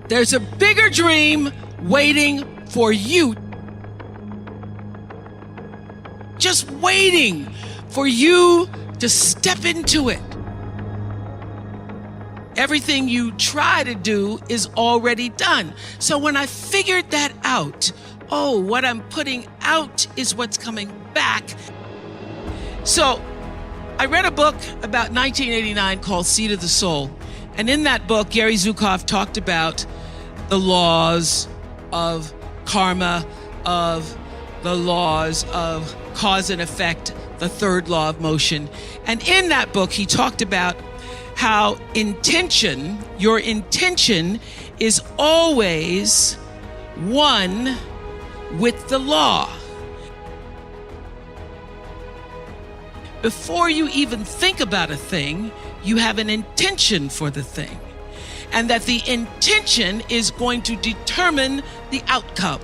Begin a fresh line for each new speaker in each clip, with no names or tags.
There's a bigger dream waiting for you. Just waiting for you to step into it. Everything you try to do is already done. So when I figured that out, what I'm putting out is what's coming back. So I read a book about 1989 called Seed of the Soul. And in that book, Gary Zukav talked about the laws of karma, of the laws of cause and effect, the third law of motion. And in that book, he talked about how your intention is always one with the law. Before you even think about a thing, you have an intention for the thing. And that the intention is going to determine the outcome.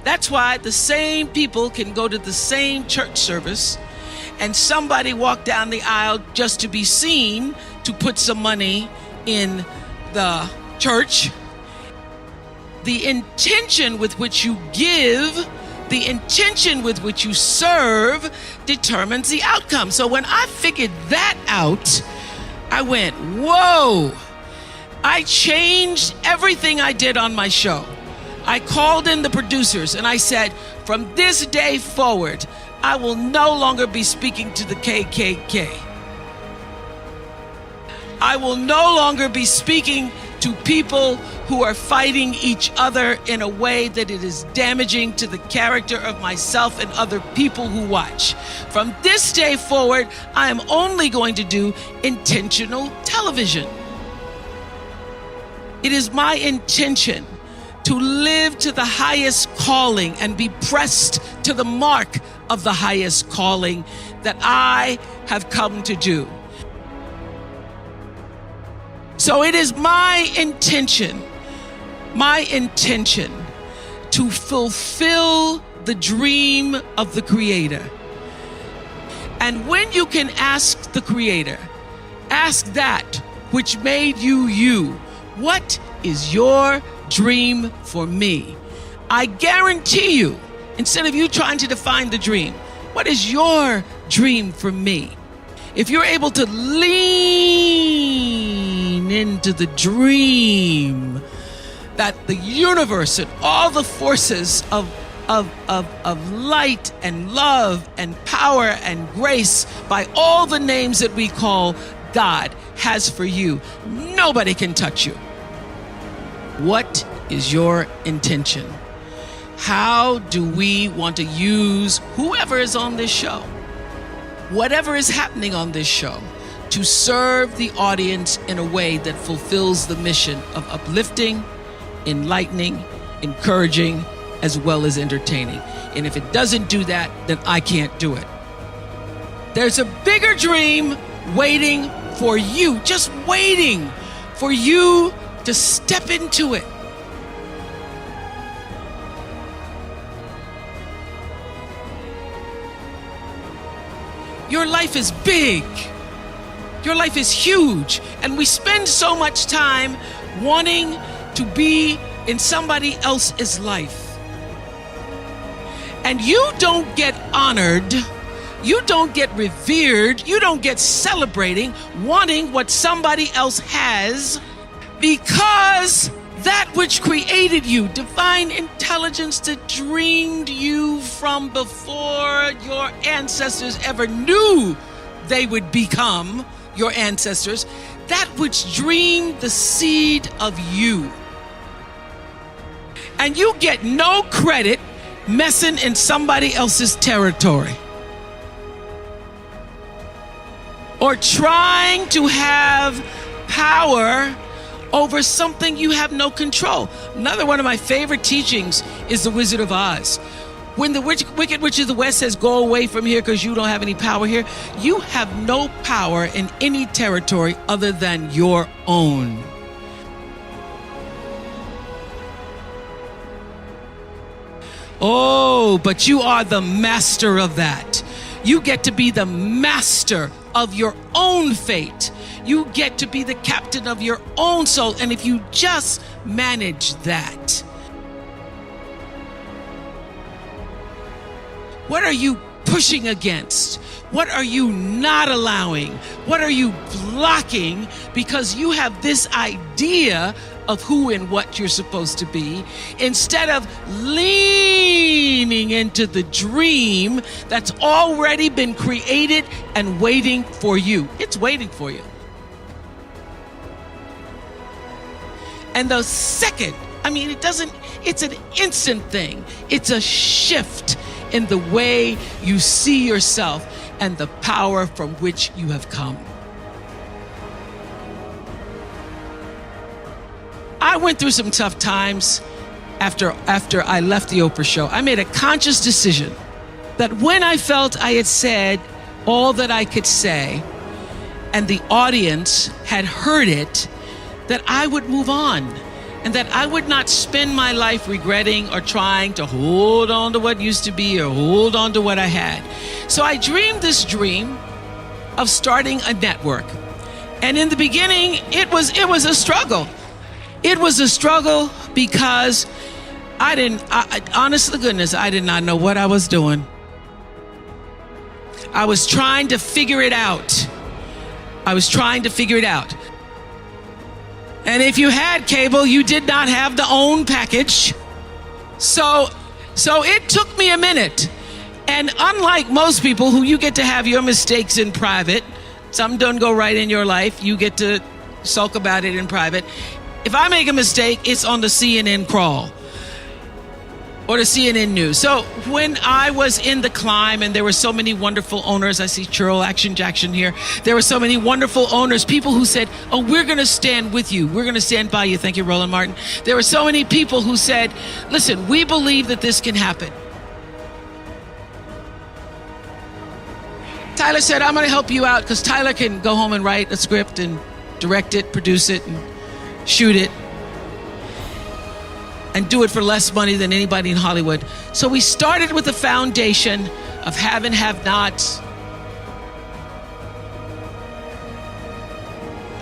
That's why the same people can go to the same church service and somebody walk down the aisle just to be seen to put some money in the church. The intention with which you give, the intention with which you serve determines the outcome. So when I figured that out, I went, whoa! I changed everything I did on my show. I called in the producers and I said, from this day forward, I will no longer be speaking to the KKK. I will no longer be speaking to people who are fighting each other in a way that it is damaging to the character of myself and other people who watch. From this day forward, I am only going to do intentional television. It is my intention to live to the highest calling and be pressed to the mark of the highest calling that I have come to do. So it is my intention to fulfill the dream of the Creator. And when you can ask the Creator, ask that which made you you, what is your dream for me? I guarantee you, instead of you trying to define the dream, what is your dream for me? If you're able to lean into the dream that the universe and all the forces of light and love and power and grace by all the names that we call God has for you, nobody can touch you. What is your intention? How do we want to use whoever is on this show, whatever is happening on this show, to serve the audience in a way that fulfills the mission of uplifting, enlightening, encouraging, as well as entertaining? And if it doesn't do that, then I can't do it. There's a bigger dream waiting for you, just waiting for you to step into it. Your life is big. Your life is huge. And we spend so much time wanting to be in somebody else's life. And you don't get honored, you don't get revered, you don't get celebrating wanting what somebody else has, because that which created you, divine intelligence that dreamed you from before your ancestors ever knew they would become your ancestors, that which dreamed the seed of you. And you get no credit messing in somebody else's territory or trying to have power over something you have no control. Another one of my favorite teachings is The Wizard of Oz. When the Wicked Witch of the West says, go away from here because you don't have any power here, you have no power in any territory other than your own. Oh, but you are the master of that. You get to be the master of your own fate. You get to be the captain of your own soul. And if you just manage that, what are you pushing against? What are you not allowing? What are you blocking because you have this idea of who and what you're supposed to be, instead of leaning into the dream that's already been created and waiting for you? It's waiting for you. And the second, it's an instant thing. It's a shift in the way you see yourself and the power from which you have come. I went through some tough times after I left the Oprah show. I made a conscious decision that when I felt I had said all that I could say and the audience had heard it, that I would move on and that I would not spend my life regretting or trying to hold on to what used to be or hold on to what I had. So I dreamed this dream of starting a network. And in the beginning, it was a struggle. It was a struggle because honest to goodness, I did not know what I was doing. I was trying to figure it out. And if you had cable, you did not have the OWN package. So it took me a minute. And unlike most people who you get to have your mistakes in private, some don't go right in your life, you get to sulk about it in private. If I make a mistake, it's on the CNN crawl or the CNN news. So when I was in the climb and there were so many wonderful owners, I see Churl Action Jackson here. There were so many wonderful owners, people who said, oh, we're going to stand with you. We're going to stand by you. Thank you, Roland Martin. There were so many people who said, listen, we believe that this can happen. Tyler said, I'm going to help you out because Tyler can go home and write a script and direct it, produce it, and shoot it, and do it for less money than anybody in Hollywood. So we started with the foundation of have and have nots.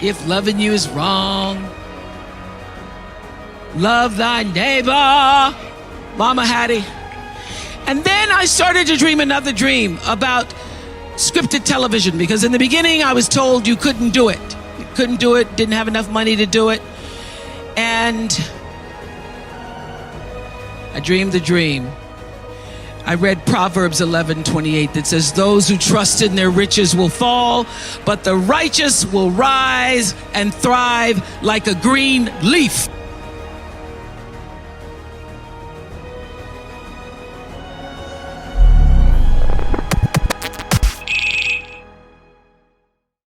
If loving you is wrong, love thy neighbor, Mama Hattie. And then I started to dream another dream about scripted television, because in the beginning I was told you couldn't do it. You couldn't do it, didn't have enough money to do it. And I dreamed the dream. I read Proverbs 11:28 that says, those who trust in their riches will fall, but the righteous will rise and thrive like a green leaf.